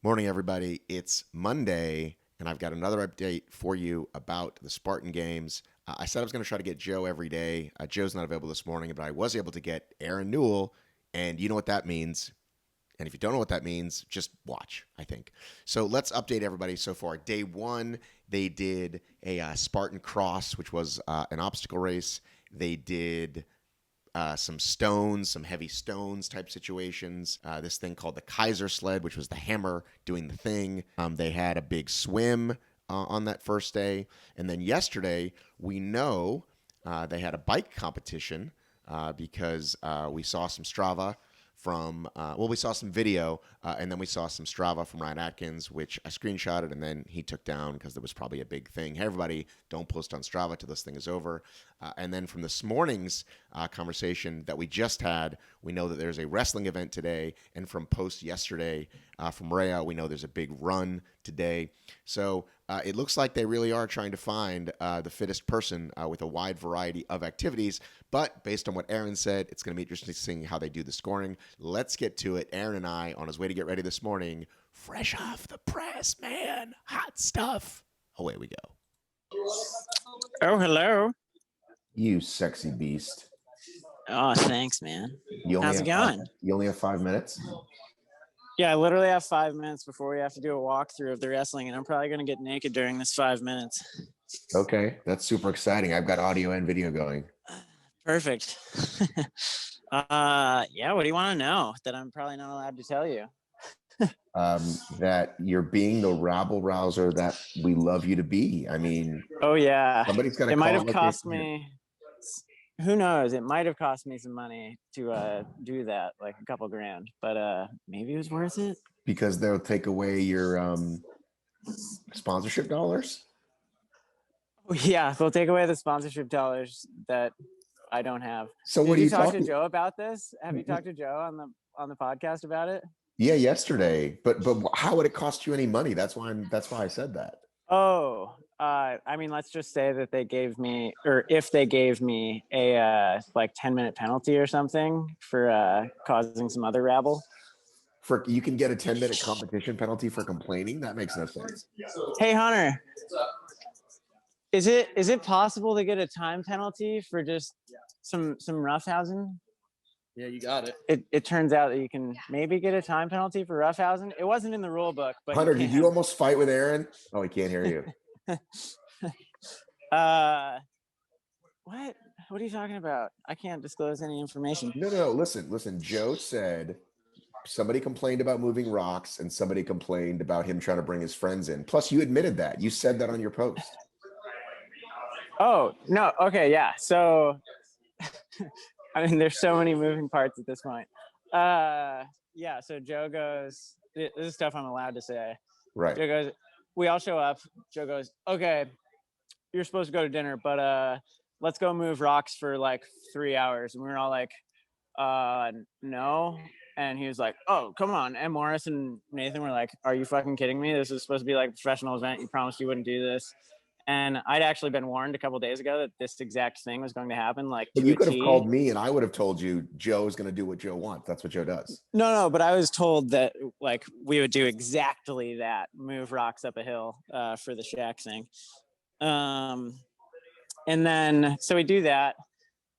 Morning, everybody. It's Monday, and I've got another update for you about the Spartan games. I said I was going to try to get Joe every day. Joe's not available this morning, but I was able to get Aaron Newell, and you know what that means. And if you don't know what that means, just watch, I think. So let's update everybody so far. Day one, they did a Spartan cross, which was an obstacle race. They did some stones, some heavy stones type situations. This thing called the Kaiser sled, which was the hammer doing the thing. They had a big swim on that first day. And then yesterday, we know they had a bike competition because we saw some Strava we saw some video, and then we saw some Strava from Ryan Atkins, which I screenshotted and then he took down because there was probably a big thing. Hey, everybody, don't post on Strava till this thing is over. And then from this morning's conversation that we just had, we know that there's a wrestling event today. And from post yesterday from Rhea, we know there's a big run today. So it looks like they really are trying to find the fittest person with a wide variety of activities. But based on what Aaron said, it's going to be interesting seeing how they do the scoring. Let's get to it. Aaron and I, on his way to get ready this morning, fresh off the press, man. Hot stuff. Away we go. Oh, hello. You sexy beast. Oh, thanks, man. You How's it going? You only have 5 minutes? Yeah, I literally have 5 minutes before we have to do a walkthrough of the wrestling, and I'm probably going to get naked during this 5 minutes. Okay, that's super exciting. I've got audio and video going. Perfect. Yeah, what do you want to know that I'm probably not allowed to tell you? That you're being the rabble rouser that we love you to be. I mean, oh yeah, somebody's got to. It might have cost me. Who knows? It might have cost me some money to do that, like a couple grand, but maybe it was worth it. Because they'll take away your sponsorship dollars. Oh, yeah, they'll take away the sponsorship dollars that I don't have. So what do you talk to Joe about this? Have you talked to Joe on the podcast about it? Yeah, yesterday. But how would it cost you any money? That's why I said that. Oh, I mean, let's just say that they gave me, or if they gave me a like 10-minute penalty or something for causing some other rabble. You can get a 10-minute competition penalty for complaining? That makes no sense. Hey, Hunter. Is it possible to get a time penalty for just some roughhousing? Yeah, you got it. It turns out that you can maybe get a time penalty for roughhousing. It wasn't in the rule book, but Hunter, did you almost fight with Aaron? Oh, he can't hear you. What? What are you talking about? I can't disclose any information. No. Listen. Joe said somebody complained about moving rocks and somebody complained about him trying to bring his friends in. Plus, you admitted that. You said that on your post. Oh, no. Okay, yeah. So, I mean, there's so many moving parts at this point. Yeah, so Joe goes, this is stuff I'm allowed to say. Right. Joe goes, we all show up. Joe goes, okay, you're supposed to go to dinner, but let's go move rocks for like 3 hours. And we were all like, no. And he was like, oh, come on. And Morris and Nathan were like, are you fucking kidding me? This is supposed to be like a professional event. You promised you wouldn't do this. And I'd actually been warned a couple of days ago that this exact thing was going to happen. Like, but you could have called me and I would have told you Joe is going to do what Joe wants. That's what Joe does. No, but I was told that like we would do exactly that, move rocks up a hill for the shack thing. And then, so we do that.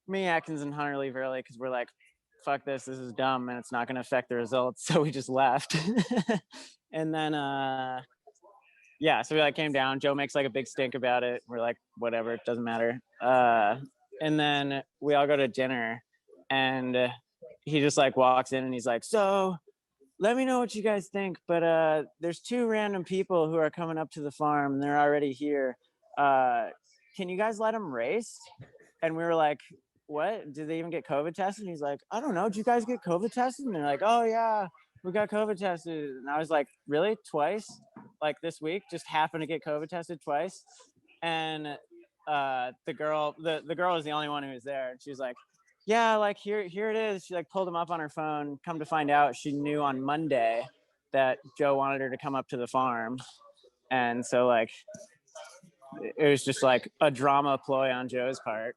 Me, Atkins, and Hunter leave early because we're like, fuck this is dumb and it's not going to affect the results. So we just left. And then, yeah, so we like came down. Joe makes like a big stink about it. We're like, whatever, it doesn't matter. And then we all go to dinner, and he just like walks in and he's like, so let me know what you guys think. But there's 2 random people who are coming up to the farm and they're already here. Can you guys let them race? And we were like, what? Did they even get COVID tested? And he's like, I don't know. Did you guys get COVID tested? And they're like, oh yeah, we got COVID tested. And I was like, really? Twice? Like this week? Just happened to get COVID tested twice? And the girl was the only one who was there. And she was like, yeah, like here it is. She like pulled him up on her phone. Come to find out, she knew on Monday that Joe wanted her to come up to the farm. And so like, it was just like a drama ploy on Joe's part.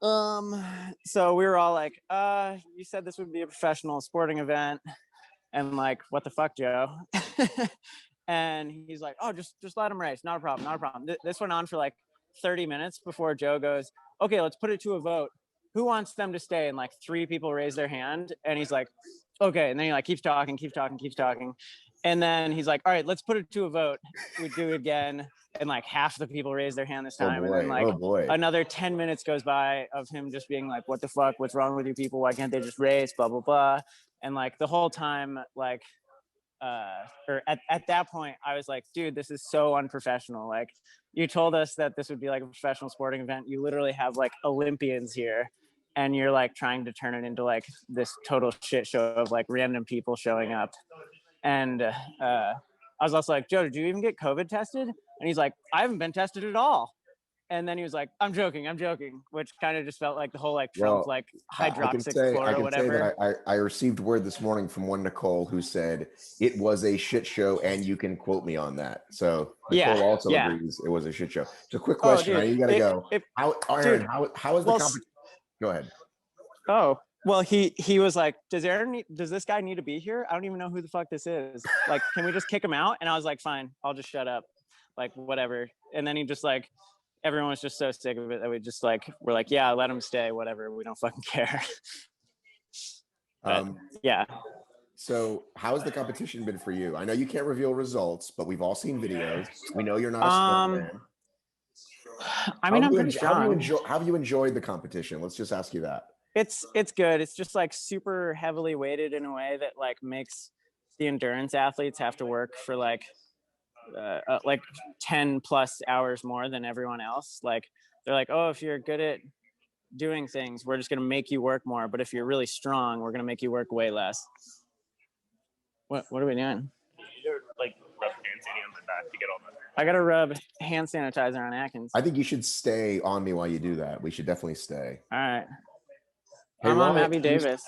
So we were all like, you said this would be a professional sporting event. And like, what the fuck, Joe? And he's like, oh, just let him race. Not a problem. Not a problem. This went on for like 30 minutes before Joe goes, okay, let's put it to a vote. Who wants them to stay? And like 3 people raise their hand. And he's like, okay. And then he like keeps talking. And then he's like, all right, let's put it to a vote. We do it again. And like half the people raise their hand this time. And then like another 10 minutes goes by of him just being like, what the fuck? What's wrong with you people? Why can't they just race? Blah, blah, blah. And like the whole time, like, or at that point, I was like, dude, this is so unprofessional. Like, you told us that this would be like a professional sporting event. You literally have like Olympians here, and you're like trying to turn it into like this total shit show of like random people showing up. And I was also like, Joe, did you even get COVID tested? And he's like, I haven't been tested at all. And then he was like, I'm joking, which kind of just felt like the whole like Trump like hydroxychloroquine or whatever. Say that I received word this morning from one Nicole who said it was a shit show, and you can quote me on that. So Nicole also agrees it was a shit show. So quick question, dude, you gotta go. How is the competition? Go ahead. Oh, well, he was like, does this guy need to be here? I don't even know who the fuck this is. Like, can we just kick him out? And I was like, fine, I'll just shut up. Like, whatever. And then he just like, everyone was just so sick of it that we just like, we're like, yeah, let him stay, whatever. We don't fucking care. But, yeah. So how has the competition been for you? I know you can't reveal results, but we've all seen videos. We know you're not a sprint man. I mean, I'm pretty strong. How have you enjoyed the competition? Let's just ask you that. It's good. It's just like super heavily weighted in a way that like makes the endurance athletes have to work for like 10 plus hours more than everyone else. Like, they're like, oh, if you're good at doing things, we're just going to make you work more. But if you're really strong, we're going to make you work way less. What are we doing? You're like rub hand sanitizer on my back to get all that. I got to rub hand sanitizer on Atkins. I think you should stay on me while you do that. We should definitely stay. All right. Hey, I'm on Happy Davis.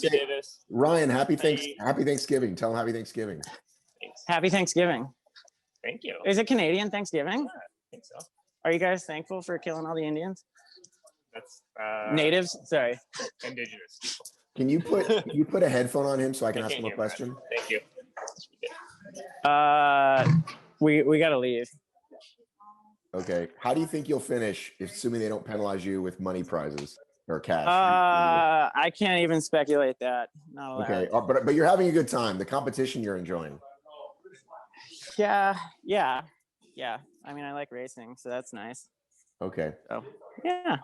Davis. Ryan, happy Thanksgiving. Tell him happy Thanksgiving. Thanks. Happy Thanksgiving. Thank you. Is it Canadian Thanksgiving? Yeah, I think so. Are you guys thankful for killing all the Indians? That's natives. Sorry. Indigenous people. Can you put a headphone on him so I can ask him a question? That. Thank you. We gotta leave. Okay. How do you think you'll finish, assuming they don't penalize you with money prizes or cash? I can't even speculate that. Not allowed. Okay, but you're having a good time. The competition you're enjoying. Yeah. I mean, I like racing, so that's nice. Okay. So yeah.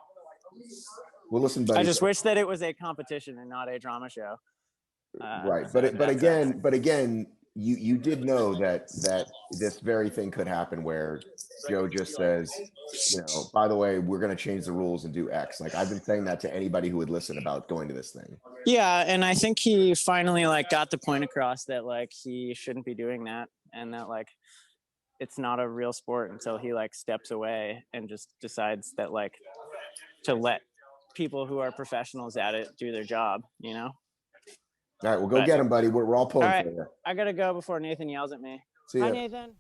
Well, listen, buddy. I just wish that it was a competition and not a drama show. Right, but again, you did know that this very thing could happen where Joe just says, by the way, we're going to change the rules and do X. Like, I've been saying that to anybody who would listen about going to this thing. Yeah, and I think he finally like got the point across that like he shouldn't be doing that, and that like it's not a real sport until he like steps away and just decides that like to let people who are professionals at it do their job, All right, well, go get him, buddy. We're all pulling for you. I gotta go before Nathan yells at me. See ya. Hi, Nathan.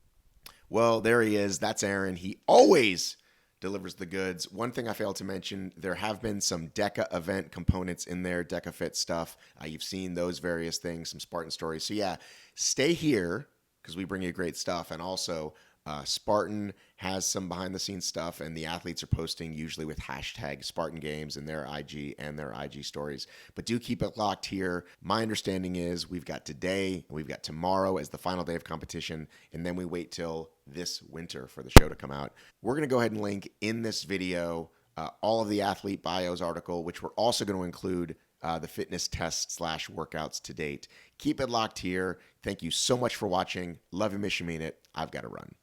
Well, there he is. That's Aaron. He always delivers the goods. One thing I failed to mention, there have been some DECA event components in there, DECA Fit stuff. You've seen those various things, some Spartan stories. So yeah, stay here because we bring you great stuff. And also, Spartan has some behind the scenes stuff, and the athletes are posting usually with hashtag Spartan Games in their IG and their IG stories. But do keep it locked here. My understanding is we've got today, we've got tomorrow as the final day of competition, and then we wait till this winter for the show to come out. We're going to go ahead and link in this video all of the athlete bios article, which we're also going to include the fitness tests / workouts to date. Keep it locked here. Thank you so much for watching. Love you, miss you, mean it. I've got to run.